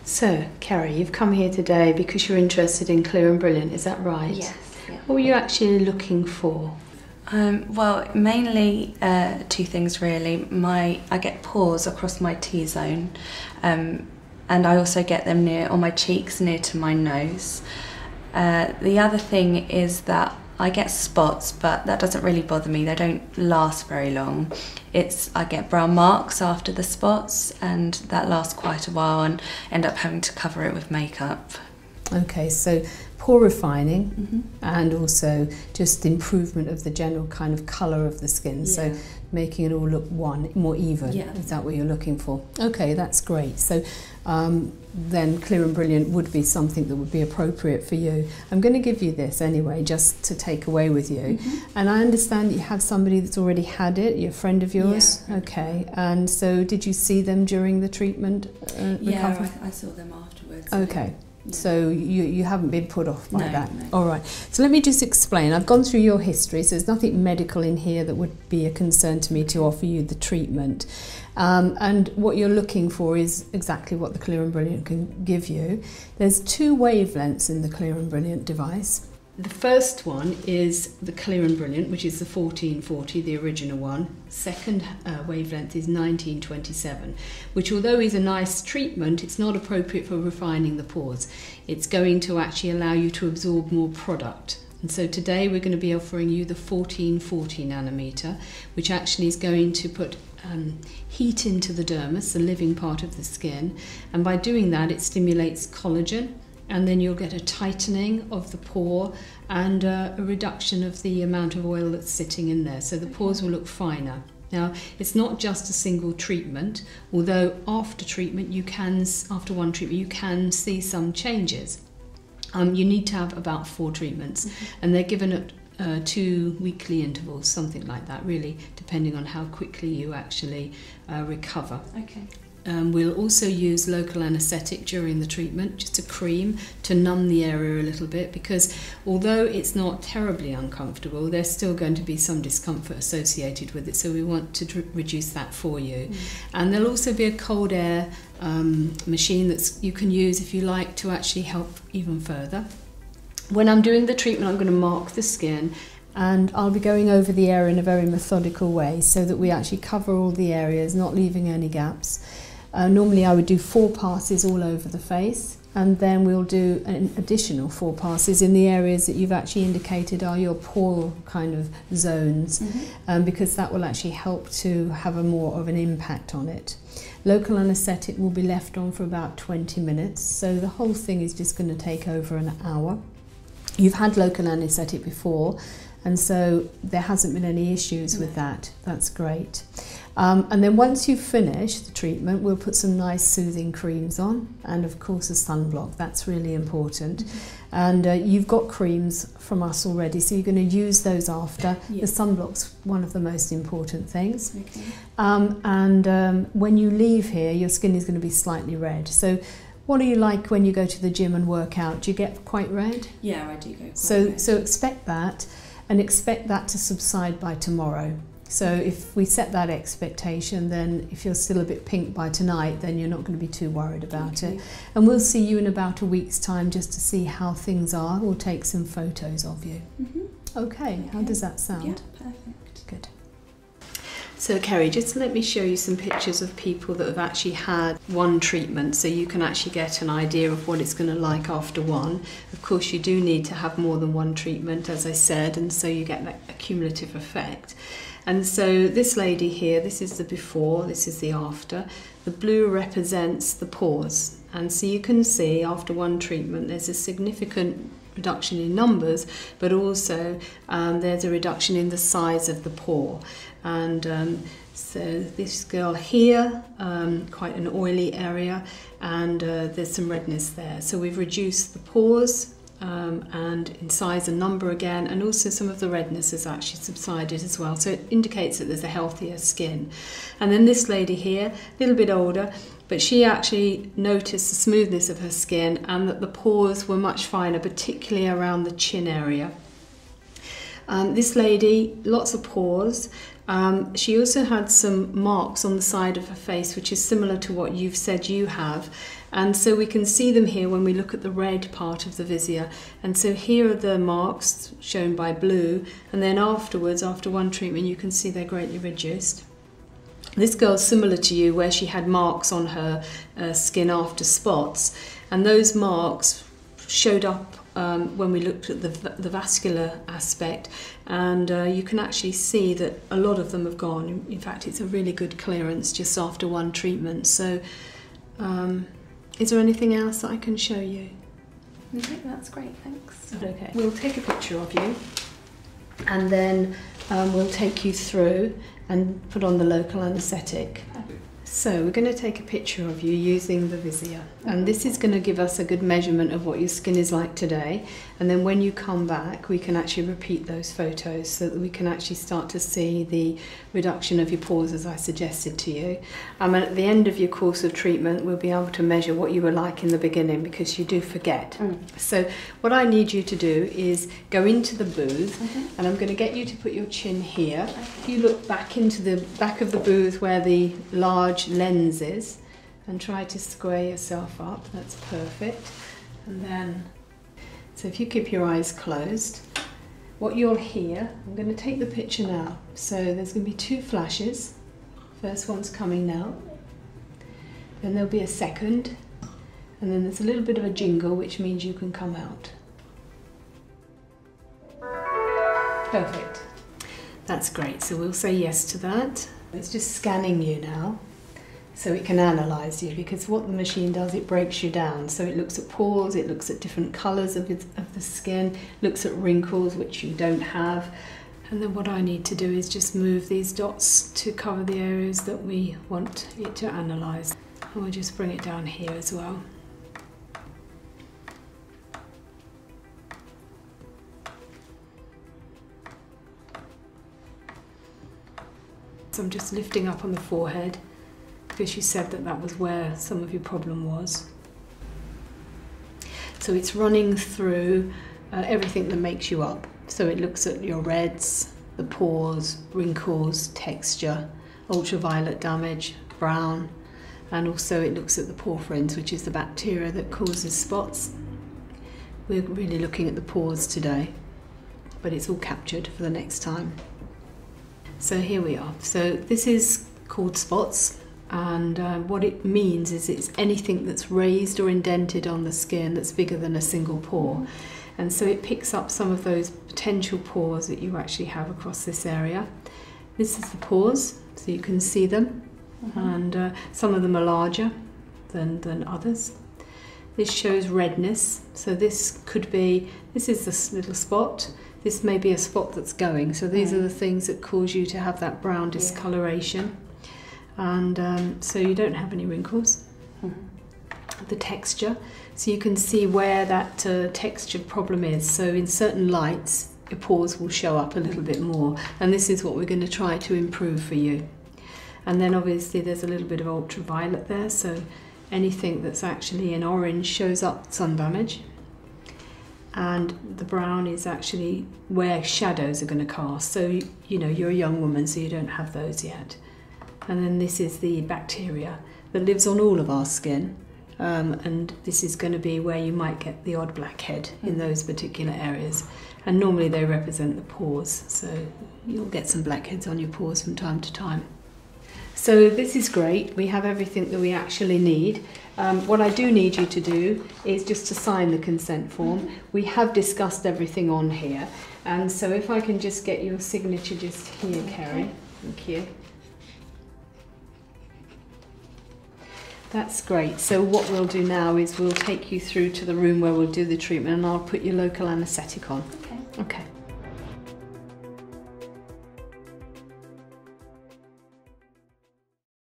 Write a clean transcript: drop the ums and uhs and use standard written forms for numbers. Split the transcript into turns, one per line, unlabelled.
So, Kerry, you've come here today because you're interested in Clear and Brilliant, is that right?
Yes. Yeah.
What were you actually looking for?
Well, mainly two things really. I get pores across my T-zone, and I also get them on my cheeks, near to my nose. The other thing is that I get spots, but that doesn't really bother me. They don't last very long. I get brown marks after the spots, and that lasts quite a while, and end up having to cover it with makeup.
Okay, so pore refining and also just improvement of the general kind of colour of the skin, so making it all look more even.
Yeah.
Is that what you're looking for? Okay, that's great. So then Clear and Brilliant would be something that would be appropriate for you. I'm going to give you this anyway, just to take away with you. And I understand that you have somebody that's already had it, you're a friend of yours?
Yeah.
Okay, and so did you see them during the treatment recovery?
Yeah, I saw them afterwards.
Okay. So you haven't been put off by that?
No.
All right. So let me just explain. I've gone through your history, so there's nothing medical in here that would be a concern to me to offer you the treatment. And what you're looking for is exactly what the Clear and Brilliant can give you. There's two wavelengths in the Clear and Brilliant device. The first one is the Clear and Brilliant, which is the 1440, the original one. Second wavelength is 1927, which although is a nice treatment, it's not appropriate for refining the pores. It's going to actually allow you to absorb more product. And so today we're going to be offering you the 1440 nanometer, which actually is going to put heat into the dermis, the living part of the skin. And by doing that, it stimulates collagen. And then you'll get a tightening of the pore and a reduction of the amount of oil that's sitting in there. So the pores will look finer. Now, it's not just a single treatment, although after one treatment, you can see some changes. You need to have about 4 treatments, and they're given at 2 weekly intervals, something like that, really, depending on how quickly you actually recover.
Okay.
We'll also use local anaesthetic during the treatment, just a cream to numb the area a little bit, because although it's not terribly uncomfortable, there's still going to be some discomfort associated with it, so we want to reduce that for you. And there'll also be a cold air machine that you can use if you like to actually help even further. When I'm doing the treatment, I'm going to mark the skin, and I'll be going over the area in a very methodical way so that we actually cover all the areas, not leaving any gaps. Normally I would do 4 passes all over the face, and then we'll do an additional 4 passes in the areas that you've actually indicated are your pore kind of zones, because that will actually help to have more of an impact on it. Local anaesthetic will be left on for about 20 minutes, so the whole thing is just going to take over an hour. You've had local anaesthetic before, and so there hasn't been any issues with that. That's great. And then once you've finished the treatment, we'll put some nice soothing creams on, and of course a sunblock. That's really important. And you've got creams from us already, so you're going to use those after. The sunblock's one of the most important things. When you leave here, your skin is going to be slightly red. So what are you like when you go to the gym and work out? Do you get quite red?
Yeah, I do go quite red.
So expect that, and expect that to subside by tomorrow. So if we set that expectation, then if you're still a bit pink by tonight, then you're not going to be too worried about it. And we'll see you in about a week's time just to see how things are. We'll take some photos of you. Okay, how does that sound?
Yeah, perfect.
Good. So Kerry, just let me show you some pictures of people that have actually had one treatment, so you can actually get an idea of what it's going to like after one. Of course, you do need to have more than one treatment, as I said, and so you get that accumulative effect. And so this lady here, this is the before, this is the after. The blue represents the pores, and so you can see after one treatment there's a significant reduction in numbers, but also there's a reduction in the size of the pore. And so this girl here, quite an oily area, and there's some redness there. So we've reduced the pores and in size and number again, and also some of the redness has actually subsided as well. So it indicates that there's a healthier skin. And then this lady here, a little bit older, but she actually noticed the smoothness of her skin and that the pores were much finer, particularly around the chin area. This lady, lots of pores, She also had some marks on the side of her face, which is similar to what you've said you have. And so we can see them here when we look at the red part of the viscera. And so here are the marks shown by blue. And then afterwards, after one treatment, you can see they're greatly reduced. This girl's similar to you, where she had marks on her skin after spots. And those marks showed up when we looked at the vascular aspect, and you can actually see that a lot of them have gone. In fact, it's a really good clearance just after one treatment. So is there anything else that I can show you?
No, that's great, thanks.
Okay. We'll take a picture of you, and then we'll take you through and put on the local anaesthetic. So we're going to take a picture of you using the Visia, and this is going to give us a good measurement of what your skin is like today, and then when you come back we can actually repeat those photos so that we can actually start to see the reduction of your pores as I suggested to you. And at the end of your course of treatment we'll be able to measure what you were like in the beginning, because you do forget. So what I need you to do is go into the booth, and I'm going to get you to put your chin here. If you look back into the back of the booth where the large lens is, and try to square yourself up. That's perfect. And then, so if you keep your eyes closed, what you'll hear, I'm going to take the picture now. So there's going to be 2 flashes. First one's coming now. Then there'll be a second. And then there's a little bit of a jingle, which means you can come out. Perfect. That's great. So we'll say yes to that. It's just scanning you now, so it can analyse you, because what the machine does, it breaks you down. So it looks at pores, it looks at different colours of the skin, looks at wrinkles which you don't have. And then what I need to do is just move these dots to cover the areas that we want it to analyse. And we'll just bring it down here as well. So I'm just lifting up on the forehead, because you said that that was where some of your problem was. So it's running through everything that makes you up. So it looks at your reds, the pores, wrinkles, texture, ultraviolet damage, brown, and also it looks at the porphyrins, which is the bacteria that causes spots. We're really looking at the pores today, but it's all captured for the next time. So here we are. So this is called spots. And what it means is it's anything that's raised or indented on the skin that's bigger than a single pore. And so it picks up some of those potential pores that you actually have across this area. This is the pores, so you can see them, and some of them are larger than others. This shows redness, so this could be, this is this little spot, this may be a spot that's going, so these are the things that cause you to have that brown discoloration. And so you don't have any wrinkles. The texture, so you can see where that texture problem is. So in certain lights your pores will show up a little bit more, and this is what we're going to try to improve for you. And then obviously there's a little bit of ultraviolet there, so anything that's actually in orange shows up sun damage. And the brown is actually where shadows are going to cast. So you know, you're a young woman, so you don't have those yet. And then this is the bacteria that lives on all of our skin, and this is going to be where you might get the odd blackhead in those particular areas. And normally they represent the pores, so you'll get some blackheads on your pores from time to time. So this is great, we have everything that we actually need. What I do need you to do is just to sign the consent form. We have discussed everything on here, and so if I can just get your signature just here, Kerry. Thank you. That's great. So what we'll do now is we'll take you through to the room where we'll do the treatment, and I'll put your local anaesthetic on. Okay.